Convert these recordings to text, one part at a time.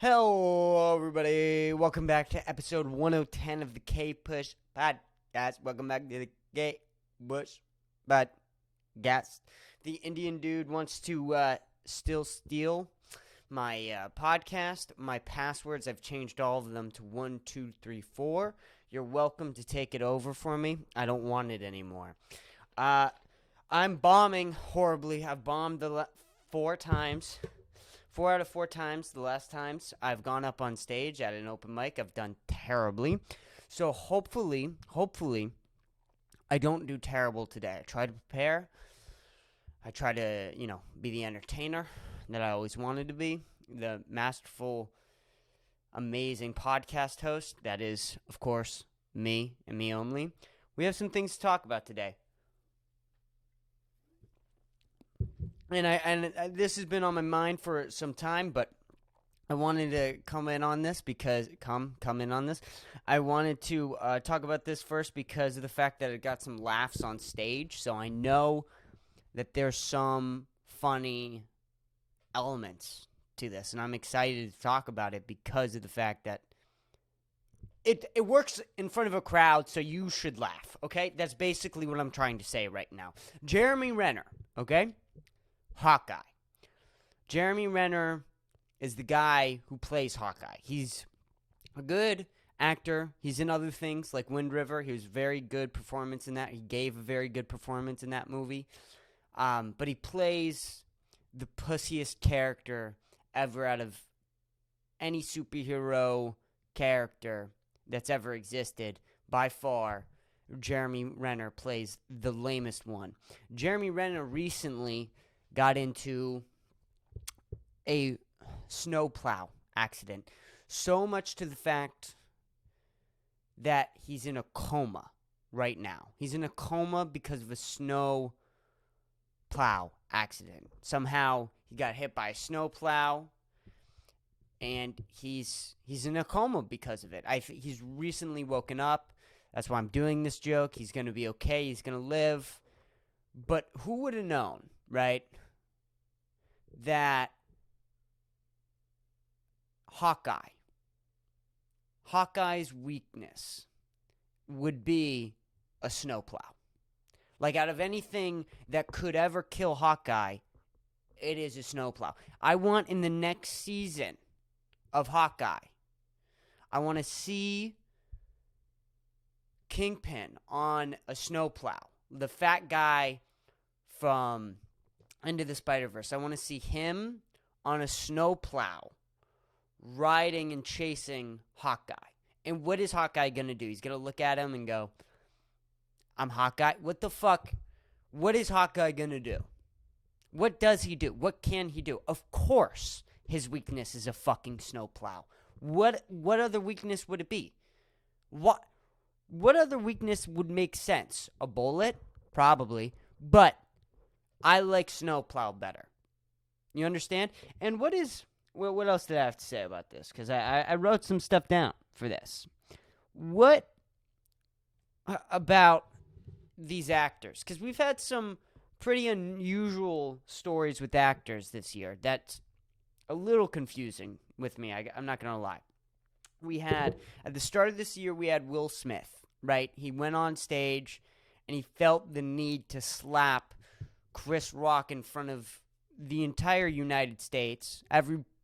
Hello, everybody. Welcome back to episode 110 of the Kpush podcast. Welcome back to the Kpush podcast. The Indian dude wants to still steal my podcast. My passwords, I've changed all of them to 1234. You're welcome to take it over for me. I don't want it anymore. I'm bombing horribly. I've bombed 4 times. 4 out of 4 times, the last times I've gone up on stage at an open mic, I've done terribly. So hopefully, I don't do terrible today. I try to prepare. I try to, be the entertainer that I always wanted to be. The masterful, amazing podcast host that is, of course, me and me only. We have some things to talk about today. And this has been on my mind for some time, but I wanted to come in on this. I wanted to talk about this first because of the fact that it got some laughs on stage. So I know that there's some funny elements to this, and I'm excited to talk about it because of the fact that it works in front of a crowd, so you should laugh, okay? That's basically what I'm trying to say right now. Jeremy Renner, okay? Hawkeye. Jeremy Renner is the guy who plays Hawkeye. He's a good actor. He's in other things like Wind River. He was a very good performance in that. He gave a very good performance in that movie. But he plays the pussiest character ever out of any superhero character that's ever existed. By far, Jeremy Renner plays the lamest one. Jeremy Renner recently got into a snowplow accident. So much to the fact that he's in a coma right now. He's in a coma because of a snowplow accident. Somehow he got hit by a snowplow and he's in a coma because of it. He's recently woken up. That's why I'm doing this joke. He's going to be okay. He's going to live. But who would have known, right, that Hawkeye's weakness would be a snowplow. Like, out of anything that could ever kill Hawkeye, it is a snowplow. I want in the next season of Hawkeye, I want to see Kingpin on a snowplow. The fat guy from Into the Spider-Verse. I want to see him on a snowplow riding and chasing Hawkeye. And what is Hawkeye going to do? He's going to look at him and go, I'm Hawkeye? What the fuck? What is Hawkeye going to do? What does he do? What can he do? Of course, his weakness is a fucking snowplow. What other weakness would it be? What other weakness would make sense? A bullet? Probably. But I like snowplow better. You understand? And what else did I have to say about this? Because I wrote some stuff down for this. What about these actors? Because we've had some pretty unusual stories with actors this year. That's a little confusing with me. I'm not going to lie. At the start of this year, we had Will Smith, right? He went on stage and he felt the need to slap Chris Rock in front of the entire United States.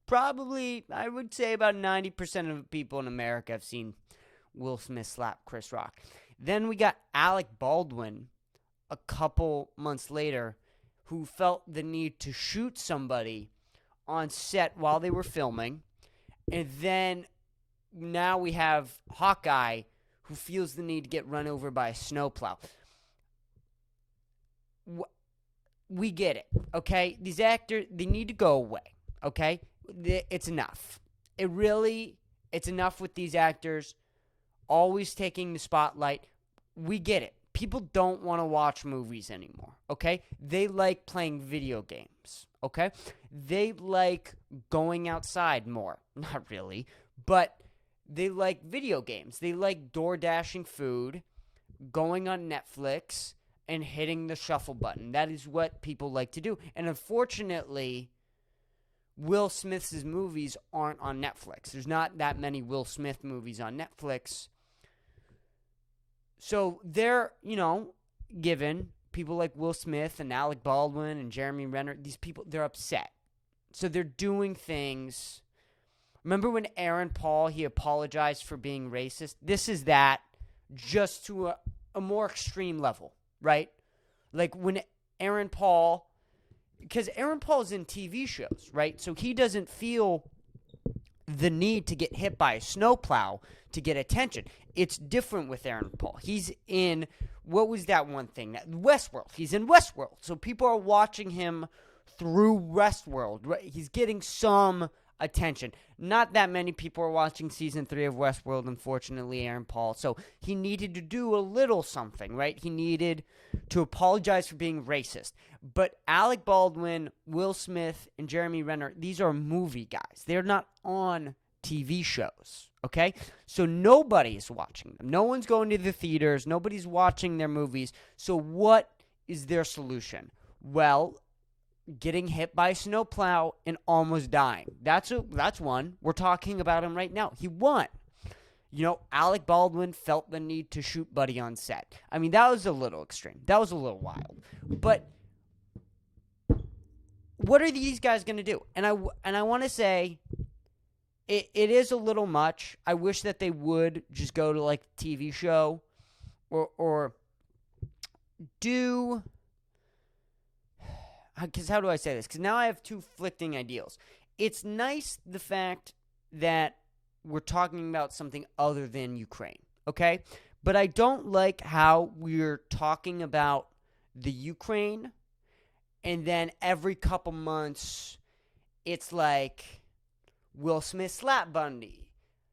Probably, I would say about 90% of people in America have seen Will Smith slap Chris Rock. Then we got Alec Baldwin a couple months later who felt the need to shoot somebody on set while they were filming. And then now we have Hawkeye who feels the need to get run over by a snowplow. We get it, okay? These actors, they need to go away, okay? It's enough. It's enough with these actors always taking the spotlight. We get it. People don't want to watch movies anymore, okay? They like playing video games, okay? They like going outside more. Not really, but they like video games. They like door dashing food, going on Netflix, and hitting the shuffle button. That is what people like to do. And unfortunately, Will Smith's movies aren't on Netflix. There's not that many Will Smith movies on Netflix. So they're, given people like Will Smith and Alec Baldwin and Jeremy Renner, these people, they're upset. So they're doing things. Remember when Aaron Paul, he apologized for being racist? This is that, just to a more extreme level, right? Like when Aaron Paul, because Aaron Paul's in TV shows, right? So he doesn't feel the need to get hit by a snowplow to get attention. It's different with Aaron Paul. He's in, what was that one thing? Westworld. He's in Westworld. So people are watching him through Westworld. Right? He's getting some attention. Not that many people are watching season 3 of Westworld, unfortunately, Aaron Paul. So he needed to do a little something, right? He needed to apologize for being racist. But Alec Baldwin, Will Smith, and Jeremy Renner, these are movie guys. They're not on TV shows, okay? So nobody is watching them. No one's going to the theaters. Nobody's watching their movies. So what is their solution? Well, getting hit by a snowplow and almost dying. That's one. We're talking about him right now. He won. Alec Baldwin felt the need to shoot Buddy on set. I mean, that was a little extreme. That was a little wild. But what are these guys going to do? And I want to say it is a little much. I wish that they would just go to like a TV show or do... Because how do I say this? Because now I have two conflicting ideals. It's nice the fact that we're talking about something other than Ukraine, okay? But I don't like how we're talking about the Ukraine, and then every couple months, it's like Will Smith slapped Bundy,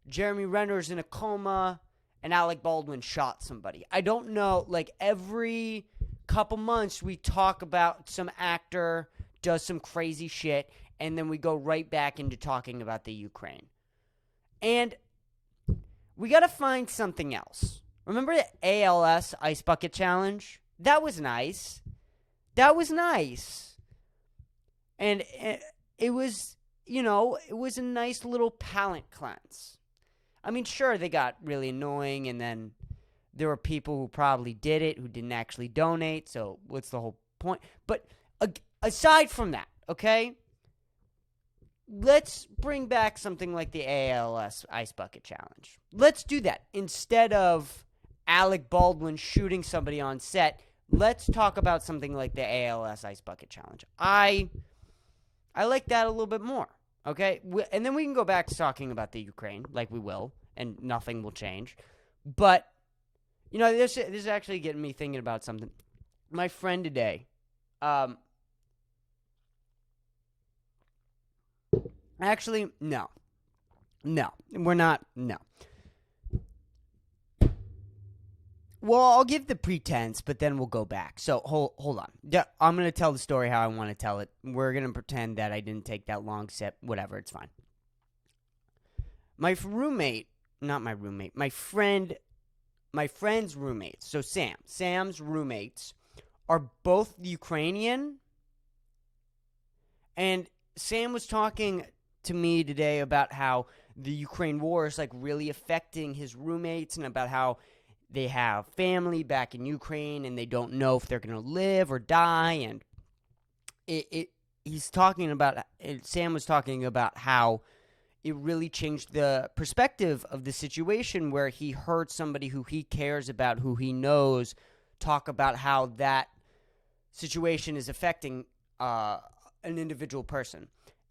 Jeremy Renner's in a coma, and Alec Baldwin shot somebody. I don't know, like every couple months we talk about some actor does some crazy shit, and then we go right back into talking about the Ukraine. And we got to find something else. Remember the ALS Ice Bucket Challenge? That was nice. And it was, it was a nice little palate cleanse. I mean, sure, they got really annoying, and then there were people who probably did it who didn't actually donate, so what's the whole point? But aside from that, okay, let's bring back something like the ALS Ice Bucket Challenge. Let's do that. Instead of Alec Baldwin shooting somebody on set, let's talk about something like the ALS Ice Bucket Challenge. I like that a little bit more, okay? And then we can go back to talking about the Ukraine, like we will, and nothing will change. But this is actually getting me thinking about something. My friend today, actually, no, we're not, no. Well, I'll give the pretense, but then we'll go back. So, hold on. I'm going to tell the story how I want to tell it. We're going to pretend that I didn't take that long sip. Whatever, it's fine. My friend's roommates, so Sam's roommates are both Ukrainian, and Sam was talking to me today about how the Ukraine war is like really affecting his roommates, and about how they have family back in Ukraine and they don't know if they're going to live or die, and Sam was talking about how it really changed the perspective of the situation, where he heard somebody who he cares about, who he knows, talk about how that situation is affecting an individual person.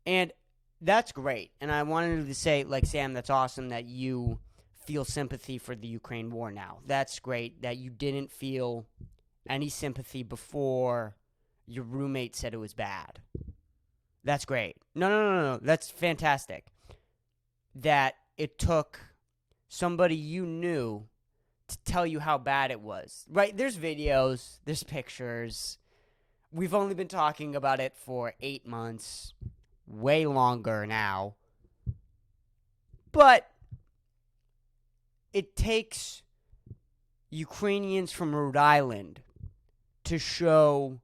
And that's great. And I wanted to say, like, Sam, that's awesome that you feel sympathy for the Ukraine war now. That's great that you didn't feel any sympathy before your roommate said it was bad. That's great. No. That's fantastic. That it took somebody you knew to tell you how bad it was. Right? There's videos, there's pictures. We've only been talking about it for 8 months, way longer now. But it takes Ukrainians from Rhode Island to show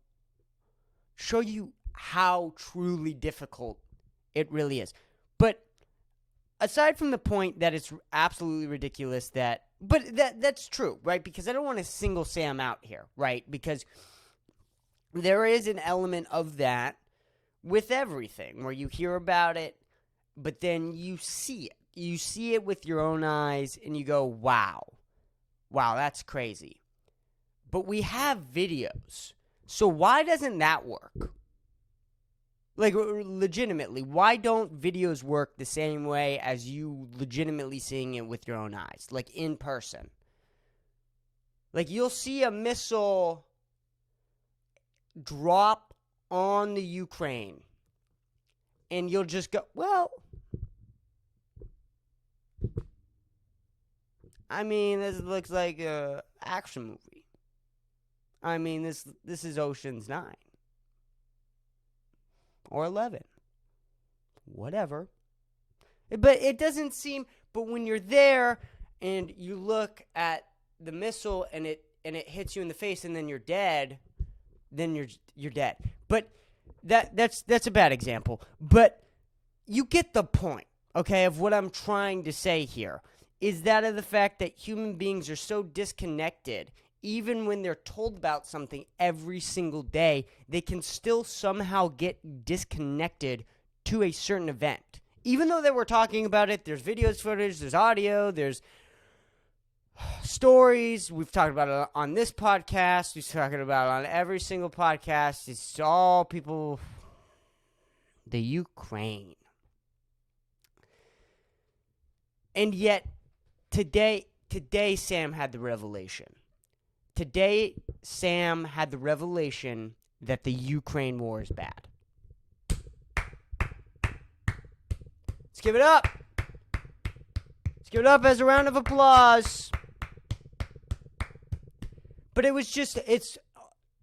you how truly difficult It really is. But aside from the point that it's absolutely ridiculous that's true, right? Because I don't want to single Sam out here, right? Because there is an element of that with everything where you hear about it, but then you see it. You see it with your own eyes and you go, wow, that's crazy. But we have videos. So why doesn't that work? Like, legitimately, why don't videos work the same way as you legitimately seeing it with your own eyes? Like, in person. Like, you'll see a missile drop on the Ukraine. And you'll just go, well, I mean, this looks like a action movie. I mean, this is Ocean's 9. Or 11. Whatever. But it doesn't seem, but when you're there and you look at the missile and it hits you in the face and then you're dead, then you're dead. But that's a bad example. But you get the point, okay, of what I'm trying to say here. Is that of the fact that human beings are so disconnected, even when they're told about something every single day, they can still somehow get disconnected to a certain event. Even though that we're talking about it, there's videos, footage, there's audio, there's stories. We've talked about it on this podcast. We've talked about it on every single podcast. It's all people, the Ukraine. And yet, today Sam had the revelation. Today, Sam had the revelation that the Ukraine war is bad. Let's give it up. Let's give it up as a round of applause. But it was just, it's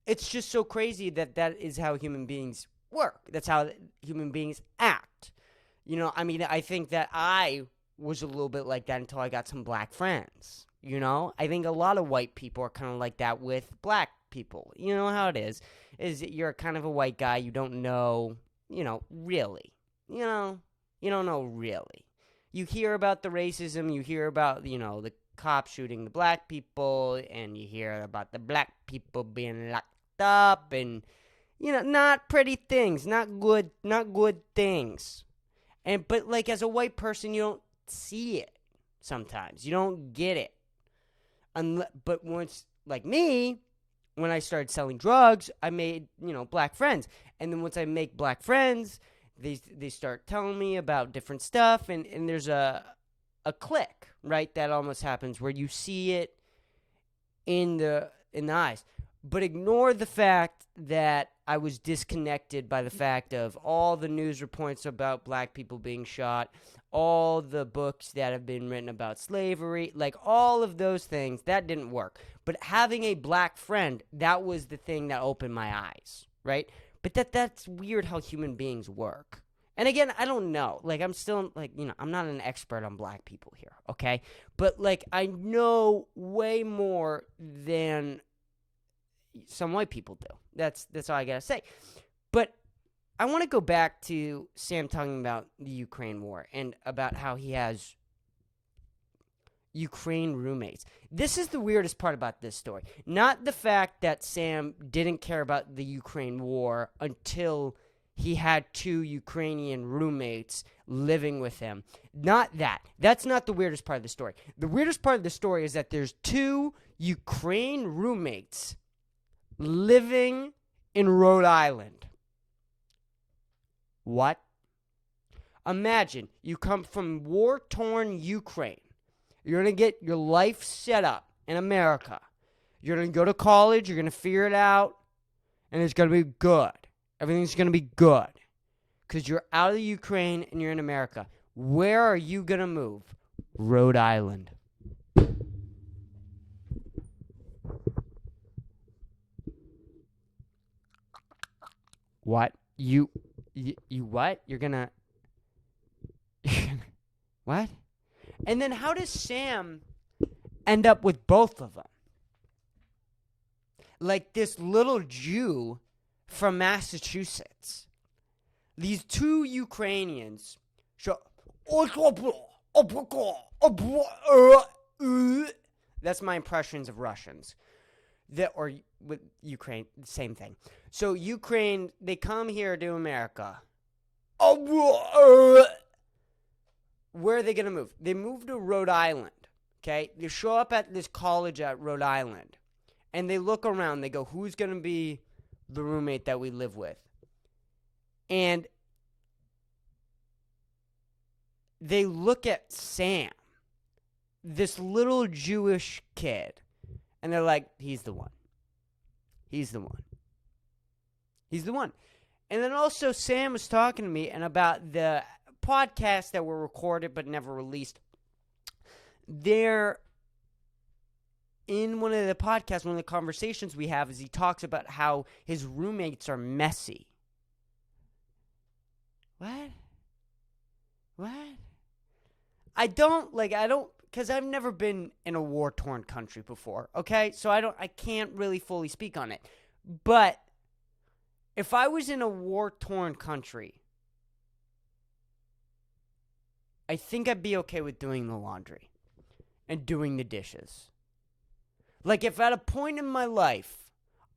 just so crazy that is how human beings work. That's how human beings act. You know, I mean, I think that I was a little bit like that until I got some black friends. You know, I think a lot of white people are kind of like that with black people. You know how it is you're kind of a white guy. You don't know, really. You don't know really. You hear about the racism. You hear about, the cops shooting the black people. And you hear about the black people being locked up. And, not pretty things. Not good things. But like as a white person, you don't see it sometimes. You don't get it. But once, like me, when I started selling drugs, I made, black friends. And then once I make black friends, they start telling me about different stuff. And there's a click, right, that almost happens where you see it in the eyes. But ignore the fact that I was disconnected by the fact of all the news reports about black people being shot, all the books that have been written about slavery, like all of those things, that didn't work. But having a black friend, that was the thing that opened my eyes, right? But that's weird how human beings work. And again, I don't know. Like, I'm still, like, I'm not an expert on black people here, okay? But, like, I know way more than some white people do. That's all I gotta say. But I want to go back to Sam talking about the Ukraine war and about how he has Ukraine roommates. This is the weirdest part about this story. Not the fact that Sam didn't care about the Ukraine war until he had 2 Ukrainian roommates living with him. Not that. That's not the weirdest part of the story. The weirdest part of the story is that there's 2 Ukraine roommates living in Rhode Island. What? Imagine you come from war-torn Ukraine. You're going to get your life set up in America. You're going to go to college. You're going to figure it out. And it's going to be good. Everything's going to be good. Because you're out of the Ukraine and you're in America. Where are you going to move? Rhode Island. What? You what? You're gonna what? And then how does Sam end up with both of them? Like this little Jew from Massachusetts. These two Ukrainians show. That's my impressions of Russians. Or with Ukraine, same thing. So Ukraine, they come here to America. Where are they going to move? They move to Rhode Island, okay? They show up at this college at Rhode Island, and they look around. They go, who's going to be the roommate that we live with? And they look at Sam, this little Jewish kid, and they're like, he's the one. He's the one. He's the one. And then also Sam was talking to me and about the podcasts that were recorded but never released. They're in one of the podcasts, one of the conversations we have is he talks about how his roommates are messy. What? I don't, because I've never been in a war-torn country before, okay? So I can't really fully speak on it. But if I was in a war-torn country, I think I'd be okay with doing the laundry and doing the dishes. Like, if at a point in my life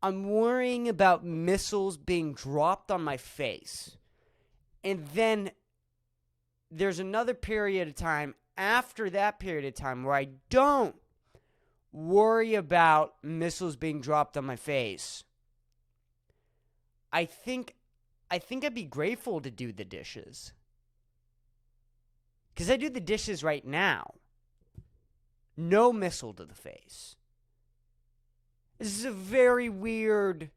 I'm worrying about missiles being dropped on my face, and then there's another period of time after that period of time where I don't worry about missiles being dropped on my face, I think I'd be grateful to do the dishes. Because I do the dishes right now. No missile to the face. This is a very weird...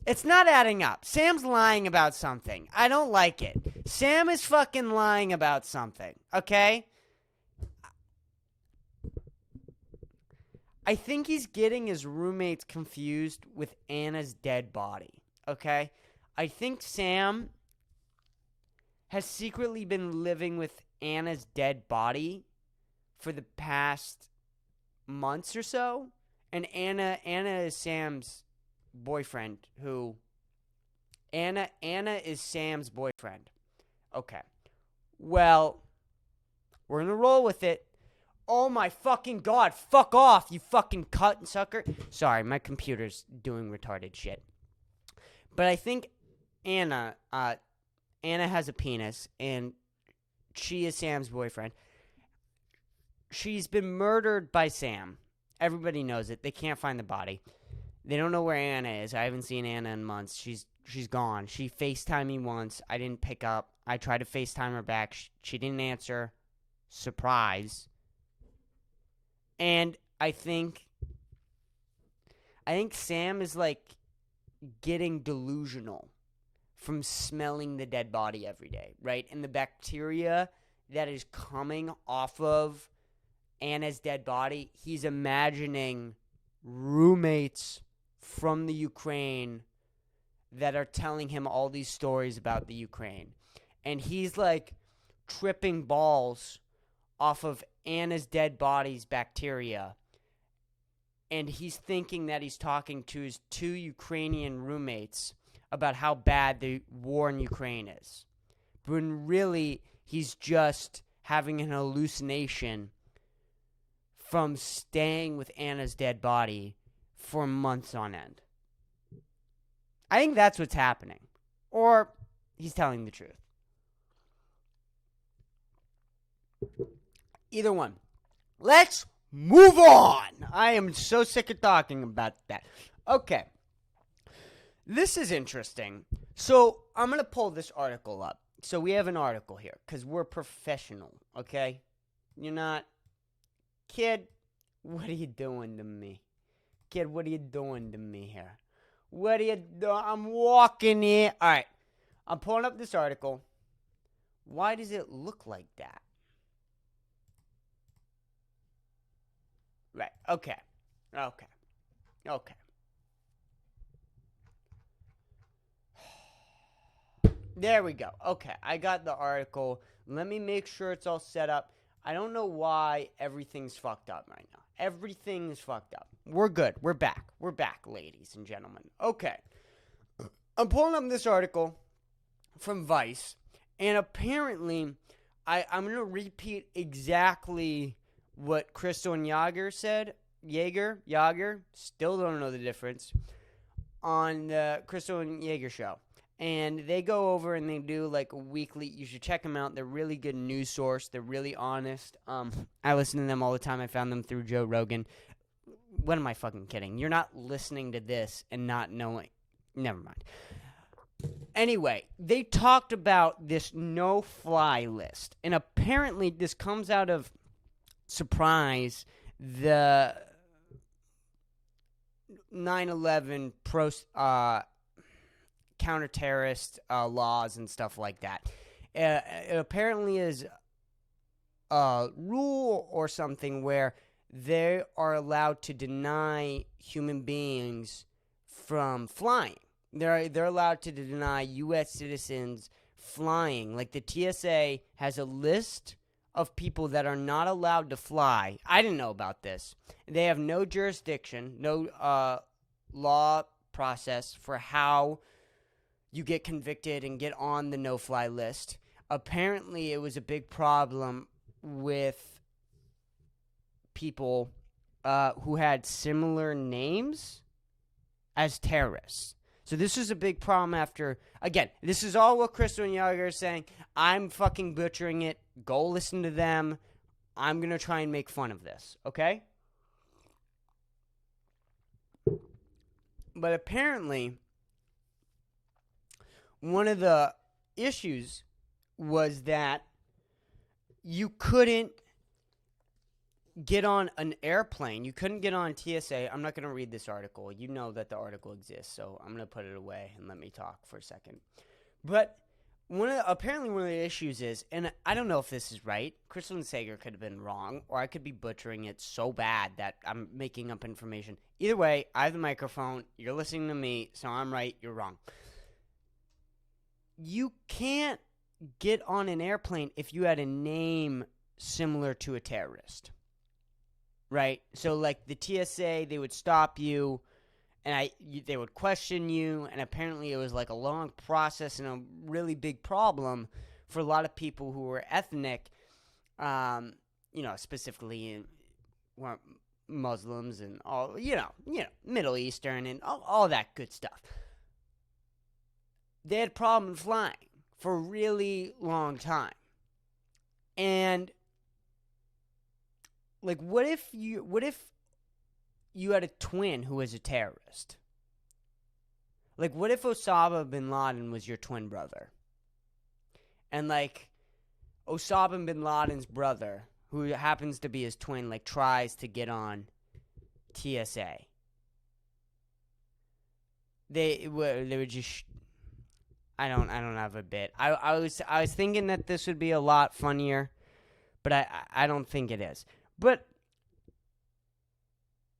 It's not adding up. Sam's lying about something. I don't like it. Sam is fucking lying about something, okay? I think he's getting his roommates confused with Anna's dead body, okay? I think Sam has secretly been living with Anna's dead body for the past months or so. And Anna is Sam's boyfriend Anna is Sam's boyfriend. Okay. Well, we're gonna roll with it. Oh my fucking God, fuck off, you fucking cunt sucker. Sorry, my computer's doing retarded shit. But I think Anna has a penis, and she is Sam's boyfriend. She's been murdered by Sam. Everybody knows it. They can't find the body. They don't know where Anna is. I haven't seen Anna in months. She's gone. She FaceTimed me once. I didn't pick up. I tried to FaceTime her back. She didn't answer. Surprise. And I think Sam is like getting delusional from smelling the dead body every day, right? And the bacteria that is coming off of Anna's dead body, he's imagining roommates from the Ukraine that are telling him all these stories about the Ukraine. And he's like tripping balls off of Anna's dead body's bacteria. And he's thinking that he's talking to his two Ukrainian roommates about how bad the war in Ukraine is. When really, he's just having an hallucination from staying with Anna's dead body for months on end. I think that's what's happening. Or he's telling the truth. Either one. Let's move on. I am so sick of talking about that. Okay. This is interesting. So I'm going to pull this article up. So we have an article here because we're professional, okay? You're not. Kid, what are you doing to me? Kid, what are you doing to me here? What are you doing? I'm walking here. All right. I'm pulling up this article. Why does it look like that? Right. Okay. There we go. Okay. I got the article. Let me make sure it's all set up. I don't know why everything's fucked up right now. Everything's fucked up. We're good. We're back. We're back, ladies and gentlemen. Okay. I'm pulling up this article from Vice, and apparently, I'm going to repeat exactly what Crystal and Yager said. Yager, still don't know the difference, on the Crystal and Yager show. And they go over and they do like a weekly. You should check them out. They're really good news source. They're really honest. I listen to them all the time. I found them through Joe Rogan. What am I fucking kidding? You're not listening to this and not knowing. Never mind. Anyway, they talked about this no-fly list. And apparently this comes out of surprise, the 9/11 counter-terrorist laws and stuff like that. It apparently is a rule or something where they are allowed to deny human beings from flying. They're allowed to deny U.S. citizens flying. Like the TSA has a list of people that are not allowed to fly. I didn't know about this. They have no jurisdiction, no law process for how you get convicted and get on the no-fly list. Apparently, it was a big problem with people who had similar names as terrorists. So this is a big problem after, again, this is all what Crystal and Yager are saying. I'm fucking butchering it. Go listen to them. I'm going to try and make fun of this, okay? But apparently, one of the issues was that you couldn't get on an airplane. You couldn't get on TSA. I'm not going to read this article. You know that the article exists, so I'm going to put it away and let me talk for a second. But apparently one of the issues is, and I don't know if this is right, Crystal and Sager could have been wrong, or I could be butchering it so bad that I'm making up information. Either way, I have the microphone. You're listening to me, so I'm right, you're wrong. You can't get on an airplane if you had a name similar to a terrorist. Right? So, like, the TSA, they would stop you, and they would question you, and apparently it was, like, a long process and a really big problem for a lot of people who were ethnic, specifically Muslims and all, Middle Eastern and all that good stuff. They had problems flying for a really long time. And like, what if you had a twin who was a terrorist? Like, what if Osama bin Laden was your twin brother? And, like, Osama bin Laden's brother, who happens to be his twin, like, tries to get on TSA. They would just... I don't have a bit. I was thinking that this would be a lot funnier, but I don't think it is. But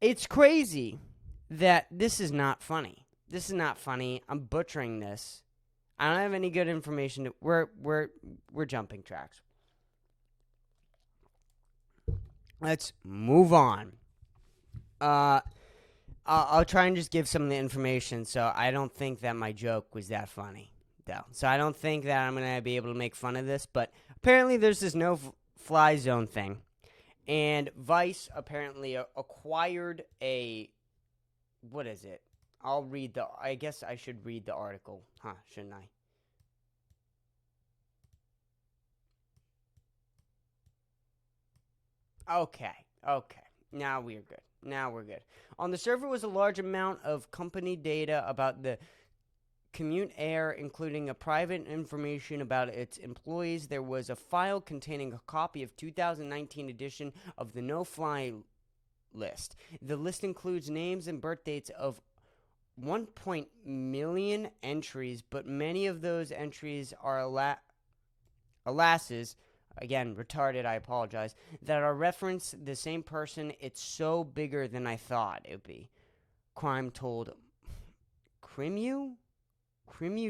it's crazy that this is not funny. This is not funny. I'm butchering this. I don't have any good information. We're jumping tracks. Let's move on. I'll try and just give some of the information. So I don't think that my joke was that funny, though. So I don't think that I'm going to be able to make fun of this. But apparently there's this no-fly zone thing. And Vice apparently acquired what is it? I guess I should read the article. Shouldn't I? Okay. Now we're good. On the server was a large amount of company data about the Commute Air, including a private information about its employees. There was a file containing a copy of 2019 edition of the no-fly list. The list includes names and birth dates of 1 million entries, but many of those entries are alasses, again, retarded, I apologize, that are reference the same person. It's so bigger than I thought it would be. Crime told Crimu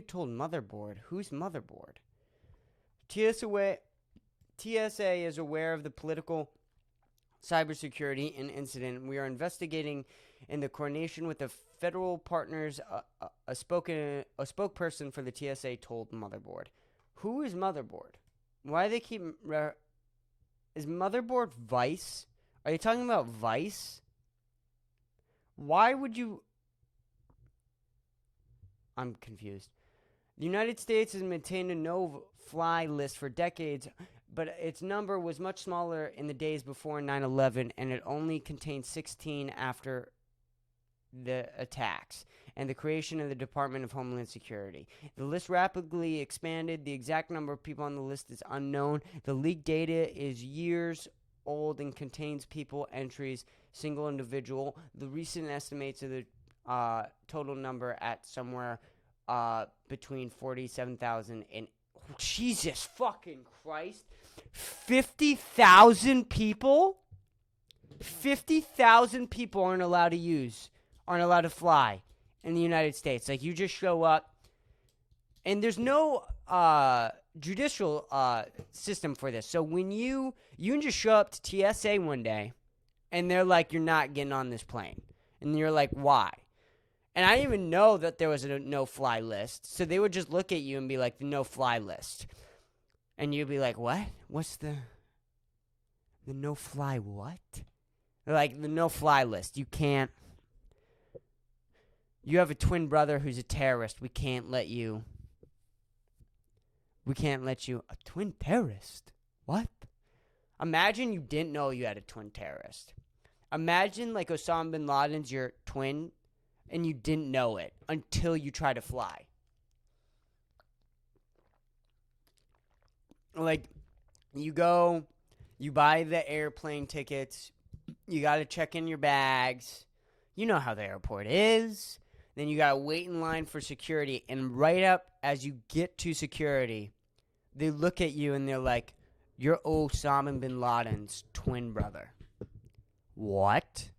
told Motherboard. Who's Motherboard? TSA is aware of the political cybersecurity incident. We are investigating in the coordination with the federal partners spokesperson for the TSA told Motherboard. Who is Motherboard? Why do they keep... is Motherboard Vice? Are you talking about Vice? Why would you... I'm confused. The United States has maintained a no-fly list for decades, but its number was much smaller in the days before 9/11, and it only contained 16 after the attacks and the creation of the Department of Homeland Security. The list rapidly expanded. The exact number of people on the list is unknown. The leaked data is years old and contains people entries, single individual. The recent estimates of the total number at somewhere between 47,000 and Jesus fucking Christ, 50,000 people. 50,000 people aren't allowed to fly in the United States. Like, you just show up, and there's no judicial system for this. So when you can just show up to TSA one day, and they're like, you're not getting on this plane, and you're like, why? And I didn't even know that there was a no-fly list. So they would just look at you and be like, the no-fly list. And you'd be like, what? What's the no-fly what? They're like, the no-fly list. You can't. You have a twin brother who's a terrorist. We can't let you. A twin terrorist? What? Imagine you didn't know you had a twin terrorist. Imagine, like, Osama bin Laden's your twin, and you didn't know it until you try to fly. Like, you go, you buy the airplane tickets, you got to check in your bags. You know how the airport is. Then you got to wait in line for security, and right up as you get to security, they look at you and they're like, you're Osama bin Laden's twin brother. What?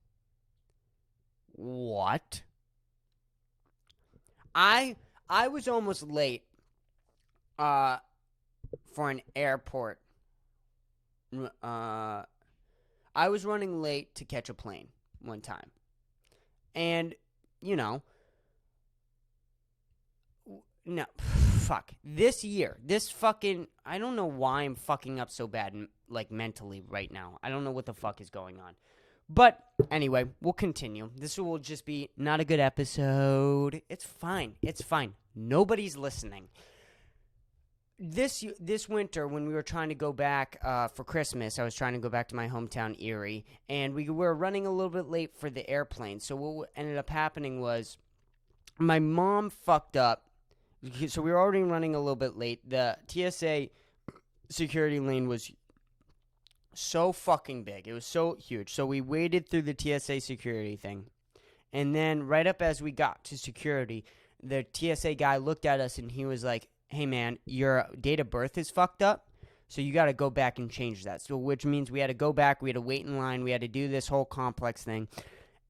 I was almost late for an airport. I was running late to catch a plane one time. And, you know, no, fuck. This year, I don't know why I'm fucking up so bad, like, mentally right now. I don't know what the fuck is going on. But anyway, we'll continue. This will just be not a good episode. It's fine. Nobody's listening. This winter, when we were trying to go back for Christmas, I was trying to go back to my hometown, Erie, and we were running a little bit late for the airplane. So what ended up happening was my mom fucked up. So we were already running a little bit late. The TSA security lane was so fucking big. It was so huge. So we waited through the TSA security thing. And then right up as we got to security, the TSA guy looked at us and he was like, hey man, your date of birth is fucked up. So you got to go back and change that. So which means we had to go back. We had to wait in line. We had to do this whole complex thing.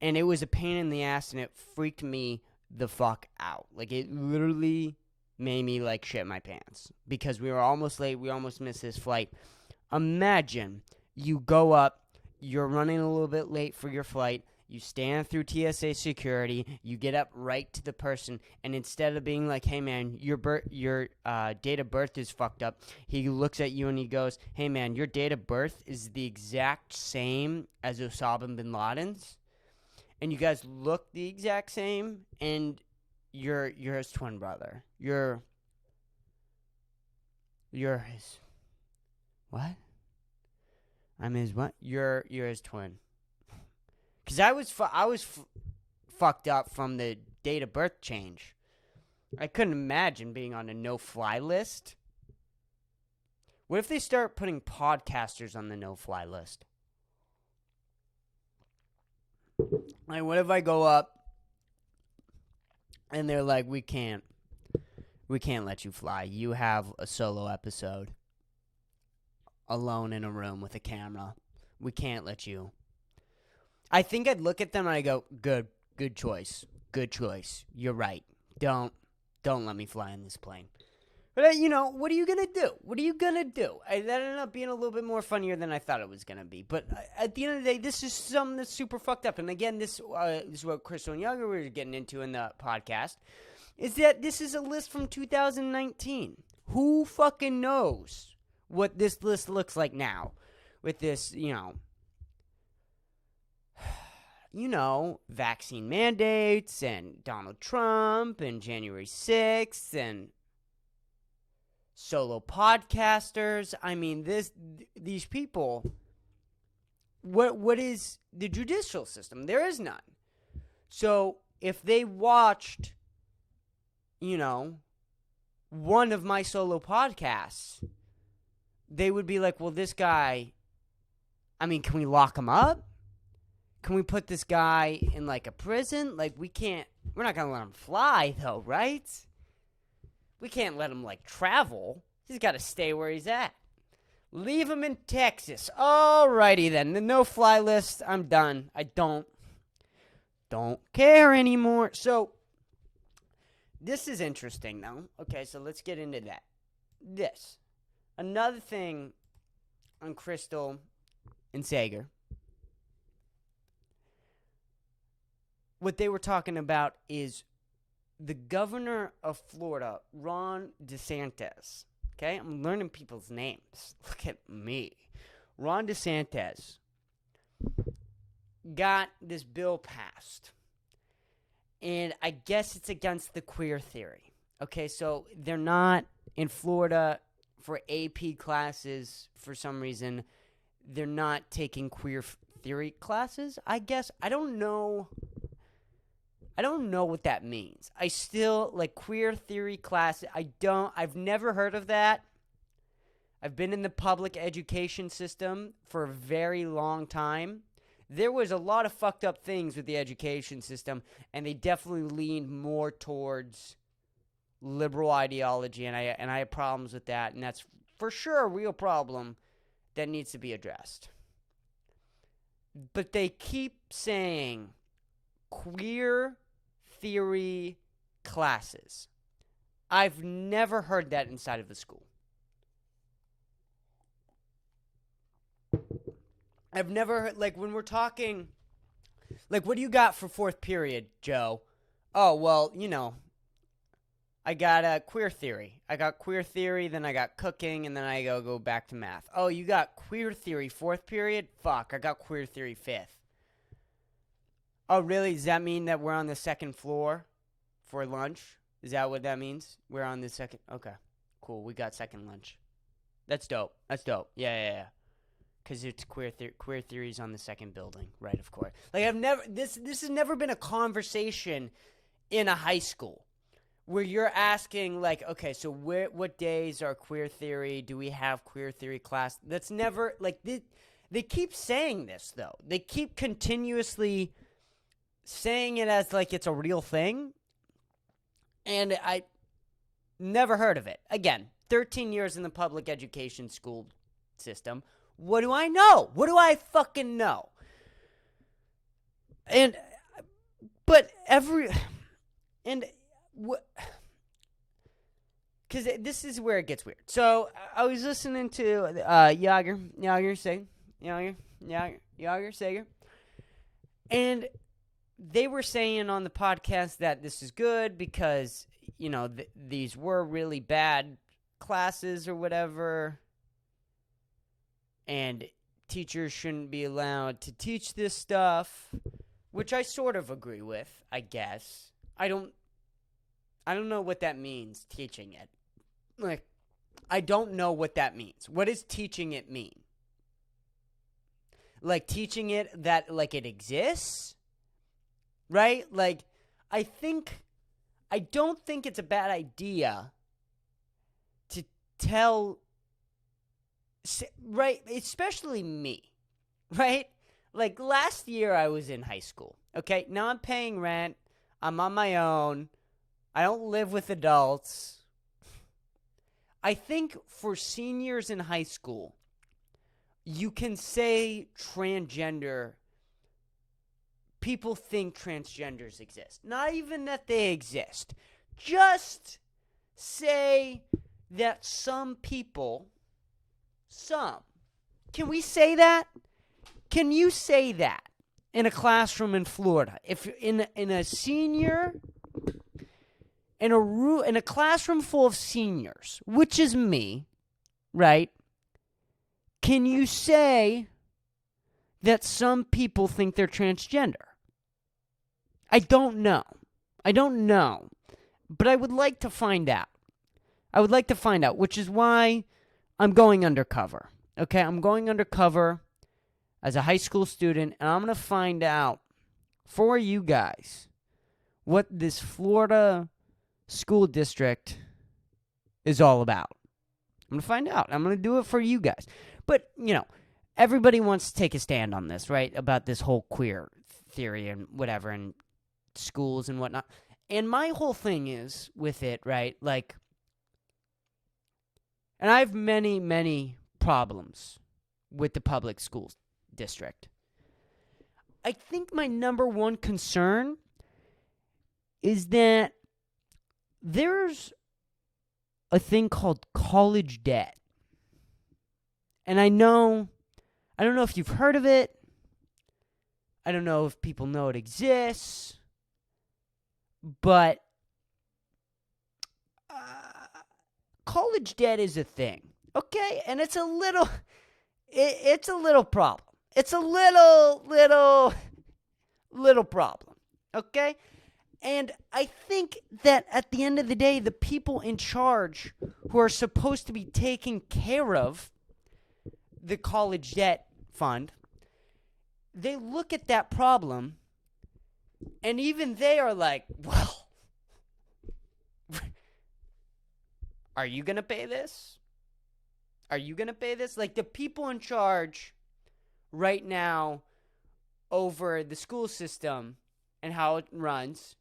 And it was a pain in the ass, and it freaked me the fuck out. Like, it literally made me, like, shit my pants. Because we were almost late. We almost missed this flight. Imagine you go up, you're running a little bit late for your flight, you stand through TSA security, you get up right to the person, and instead of being like, hey man, your date of birth is fucked up, he looks at you and he goes, hey man, your date of birth is the exact same as Osama bin Laden's, and you guys look the exact same, and you're his twin brother. You're his... What? I'm his what? You're his twin. Because I was fucked up from the date of birth change. I couldn't imagine being on a no-fly list. What if they start putting podcasters on the no-fly list? Like, what if I go up and they're like, we can't let you fly. You have a solo episode. Alone in a room with a camera. We can't let you. I think I'd look at them and I go, good choice. You're right. Don't let me fly in this plane. But, what are you going to do? That ended up being a little bit more funnier than I thought it was going to be. But at the end of the day, this is something that's super fucked up. And again, this is what Crystal and Yager were getting into in the podcast. is that this is a list from 2019. Who fucking knows what this list looks like now with this, vaccine mandates and Donald Trump and January 6th and solo podcasters. I mean, these people, what is the judicial system? There is none. So if they watched, one of my solo podcasts, they would be like, well, this guy, I mean, can we lock him up? Can we put this guy in like a prison? Like we're not going to let him fly though, right? We can't let him like travel. He's got to stay where he's at. Leave him in Texas. Alrighty then. The no-fly list, I'm done. I don't care anymore. So, this is interesting now. Okay, so let's get into that. Another thing on Crystal and Sager. What they were talking about is the governor of Florida, Ron DeSantis. Okay, I'm learning people's names. Look at me. Ron DeSantis got this bill passed. And I guess it's against the queer theory. Okay, so they're not in Florida for AP classes for some reason. They're not taking queer theory classes, I guess. I don't know what that means. I still, like, queer theory classes, I've never heard of that. I've been in the public education system for a very long time. There was a lot of fucked up things with the education system, and they definitely leaned more towards liberal ideology, and I have problems with that, and that's for sure a real problem that needs to be addressed. But they keep saying queer theory classes. I've never heard that inside of the school. I've never heard, like, when we're talking, like, what do you got for fourth period, Joe? Oh, well, I got a queer theory. I got queer theory, then I got cooking, and then I go back to math. Oh, you got queer theory fourth period? Fuck, I got queer theory fifth. Oh, really? Does that mean that we're on the second floor for lunch? Is that what that means? We're on the second? Okay, cool. We got second lunch. That's dope. Yeah. Because it's queer theories on the second building, right? Of course. Like this has never been a conversation in a high school where you're asking, like, okay, so what days are queer theory? Do we have queer theory class? That's never, like, they keep saying this though. They keep continuously saying it as like it's a real thing, and I never heard of it. Again, 13 years in the public education school system. What do I know? What do I fucking know? Because this is where it gets weird. So I was listening to Yager Sager, and they were saying on the podcast that this is good because, these were really bad classes or whatever, and teachers shouldn't be allowed to teach this stuff, which I sort of agree with, I guess. I don't know what that means, teaching it. Like, I don't know what that means. What does teaching it mean? Like, teaching it that, like, it exists? Right? Like, I don't think it's a bad idea to tell, right? Especially me, right? Like, last year I was in high school, okay? Now I'm paying rent. I'm on my own. I don't live with adults. I think for seniors in high school, you can say transgender. People think transgenders exist. Not even that they exist. Just say that some people, can we say that? Can you say that in a classroom in Florida? If in a senior in a classroom full of seniors, which is me, right? Can you say that some people think they're transgender? I don't know. But I would like to find out. Which is why I'm going undercover. Okay, I'm going undercover as a high school student, and I'm going to find out for you guys what this Florida school district is all about. I'm going to find out. I'm going to do it for you guys. But, everybody wants to take a stand on this, right? About this whole queer theory and whatever, and schools and whatnot. And my whole thing is with it, right? Like, and I have many, many problems with the public schools district. I think my number one concern is that there's a thing called college debt. And I don't know if you've heard of it. I don't know if people know it exists. But college debt is a thing, okay? And it's a little problem. It's a little problem, okay? And I think that at the end of the day, the people in charge who are supposed to be taking care of the college debt fund, they look at that problem, and even they are like, well, are you going to pay this? Like, the people in charge right now over the school system and how it runs,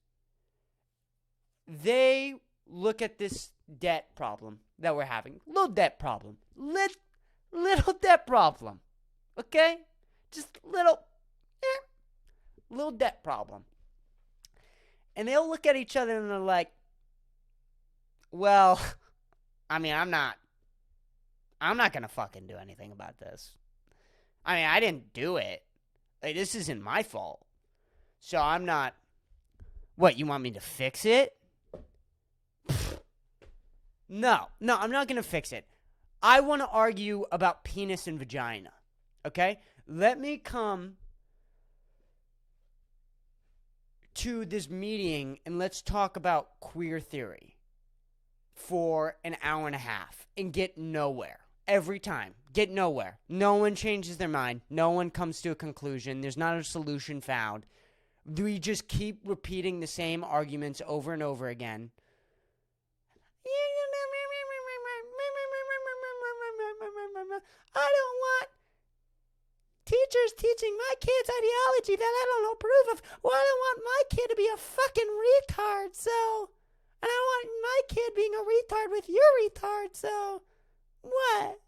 they look at this debt problem that we're having. Little debt problem. Little debt problem. Okay? Just little debt problem. And they'll look at each other and they're like, well, I mean, I'm not going to fucking do anything about this. I mean, I didn't do it. Like, this isn't my fault. So I'm not. What, you want me to fix it? No, I'm not going to fix it. I want to argue about penis and vagina. Okay? Let me come to this meeting and let's talk about queer theory for an hour and a half and get nowhere. Every time. Get nowhere. No one changes their mind. No one comes to a conclusion. There's not a solution found. We just keep repeating the same arguments over and over again. I don't want teachers teaching my kids ideology that I don't approve of. Well, I don't want my kid to be a fucking retard, so. And I don't want my kid being a retard with your retard, so. What?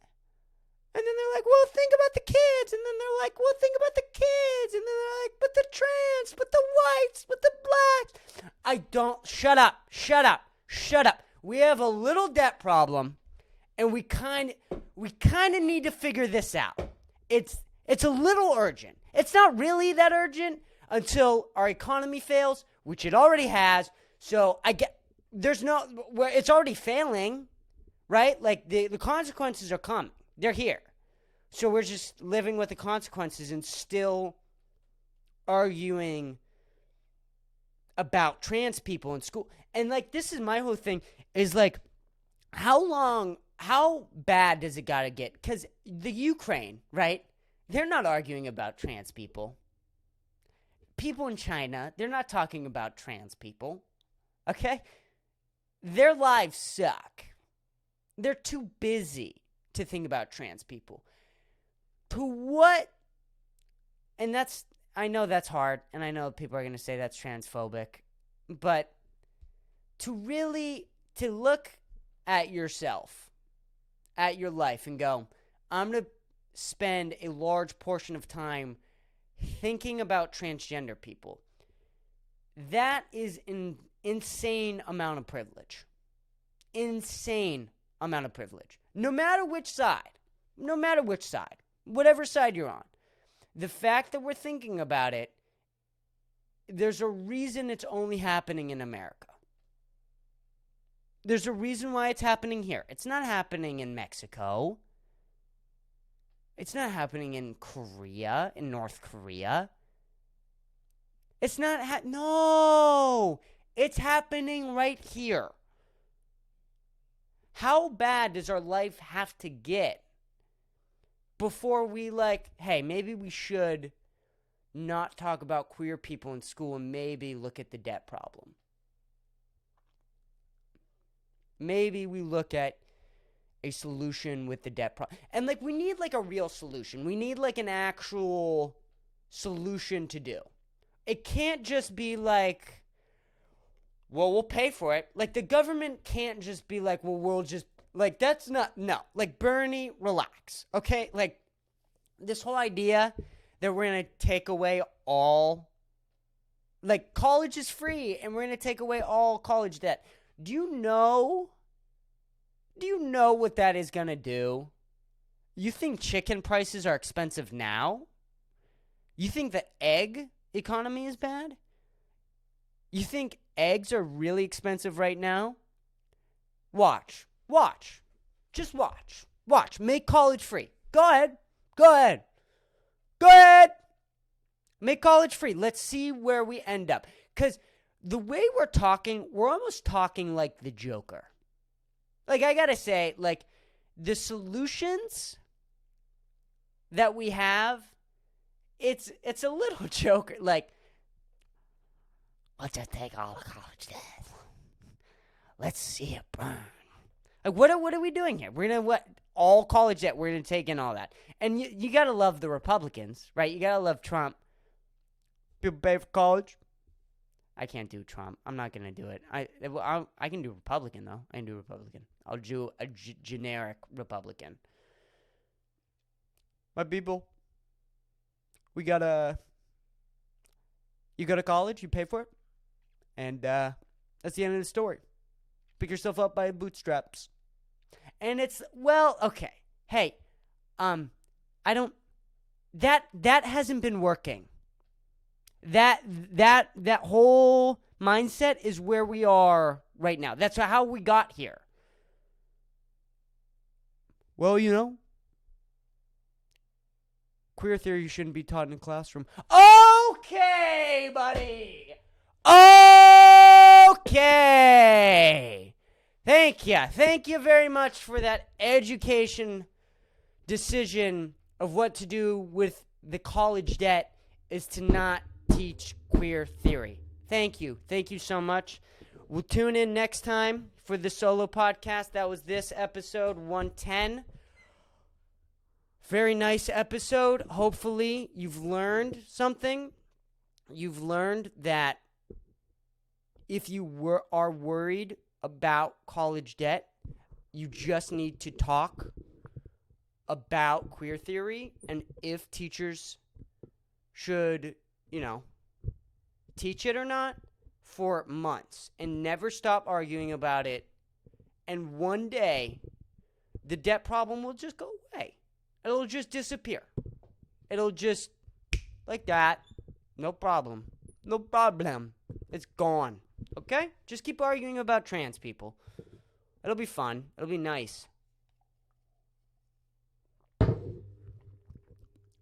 And then they're like, well, think about the kids. And then they're like, well, think about the kids. And then they're like, but the trans, but the whites, but the blacks. I don't. Shut up. We have a little debt problem, and we kind of need to figure this out. It's a little urgent. It's not really that urgent until our economy fails, which it already has. So it's already failing, right? Like the consequences are coming. They're here. So we're just living with the consequences and still arguing about trans people in school. And like, this is my whole thing is like, how bad does it gotta get? Because the Ukraine, right? They're not arguing about trans people. People in China, they're not talking about trans people. Okay? Their lives suck. They're too busy to think about trans people. To what? And I know that's hard, and I know people are going to say that's transphobic, but to look at yourself, at your life, and go, I'm going to spend a large portion of time thinking about transgender people. That is an insane amount of privilege. Insane amount of privilege. No matter which side, whatever side you're on, the fact that we're thinking about it, there's a reason it's only happening in America. There's a reason why it's happening here. It's not happening in Mexico. It's not happening in Korea, in North Korea. It's not no! It's happening right here. How bad does our life have to get before we hey, maybe we should not talk about queer people in school and maybe look at the debt problem? Maybe we look at a solution with the debt problem. And we need a real solution. We need an actual solution to do. It can't just be well, we'll pay for it. The government can't just be well, we'll just, that's not, no. Bernie, relax, okay? This whole idea that we're going to take away all, college is free, and we're going to take away all college debt. Do you know what that is going to do? You think chicken prices are expensive now? You think the egg economy is bad? You think eggs are really expensive right now? Watch. Just watch. Make college free. Go ahead. Make college free. Let's see where we end up. Because the way we're talking, we're almost talking like the Joker. I gotta say, the solutions that we have, it's a little Joker. Let's just take all the college debt. Let's see it burn. What are we doing here? We're gonna all college debt? We're gonna take in all that, and you gotta love the Republicans, right? You gotta love Trump. People pay for college. I can't do Trump. I'm not gonna do it. I can do Republican though. I can do Republican. I'll do a generic Republican. My people, you go to college, you pay for it, and that's the end of the story. Pick yourself up by the bootstraps. And it's, okay. Hey, that hasn't been working. That whole mindset is where we are right now. That's how we got here. Well, queer theory shouldn't be taught in a classroom. Okay, buddy. Okay. Thank you very much for that education decision of what to do with the college debt is to not teach queer theory. Thank you so much. We'll tune in next time for the solo podcast. That was this episode 110. Very nice episode. Hopefully you've learned something. You've learned that if you are worried about college debt, you just need to talk about queer theory and if teachers should, teach it or not for months and never stop arguing about it. And one day, the debt problem will just go away. It'll just disappear. It'll just, like that. No problem. It's gone. Okay? Just keep arguing about trans people. It'll be fun. It'll be nice.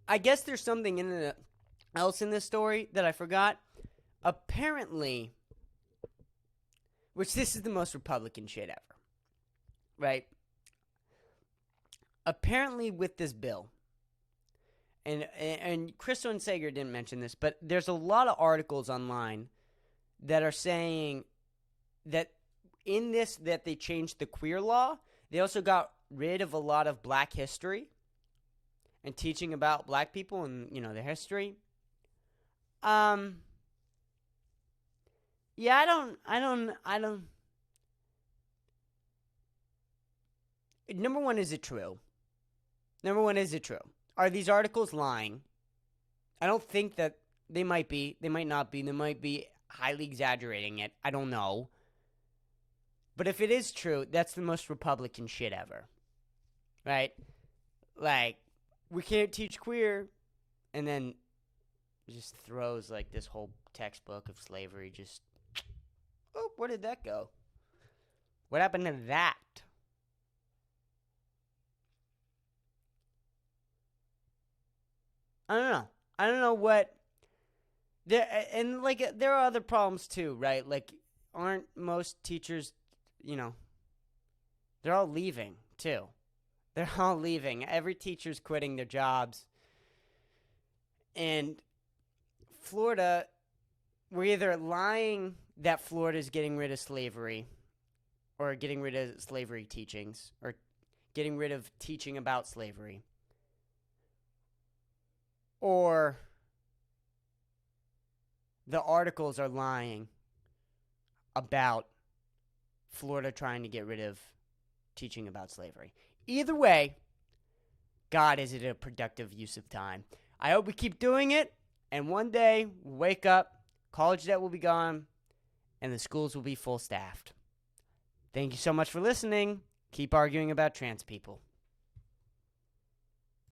I guess there's something else in this story that I forgot. Apparently, which this is the most Republican shit ever, right? Apparently with this bill, and Crystal and Sager didn't mention this, but there's a lot of articles online that are saying that in this, that they changed the queer law. They also got rid of a lot of black history and teaching about black people and, their history. Yeah, I don't. Number one, is it true? Are these articles lying? I don't think that they might be. They might not be. They might be highly exaggerating it. I don't know. But if it is true, that's the most Republican shit ever. Right? We can't teach queer. And then just throws this whole textbook of slavery just, oh, where did that go? What happened to that? I don't know. I don't know what there and like there are other problems too, right? Like aren't most teachers, you know, they're all leaving too. They're all leaving. Every teacher's quitting their jobs. And Florida, we're either lying that Florida's getting rid of slavery or getting rid of slavery teachings or getting rid of teaching about slavery, or the articles are lying about Florida trying to get rid of teaching about slavery. Either way, God, is it a productive use of time. I hope we keep doing it, and one day we'll wake up, college debt will be gone, and the schools will be full staffed. Thank you so much for listening. Keep arguing about trans people.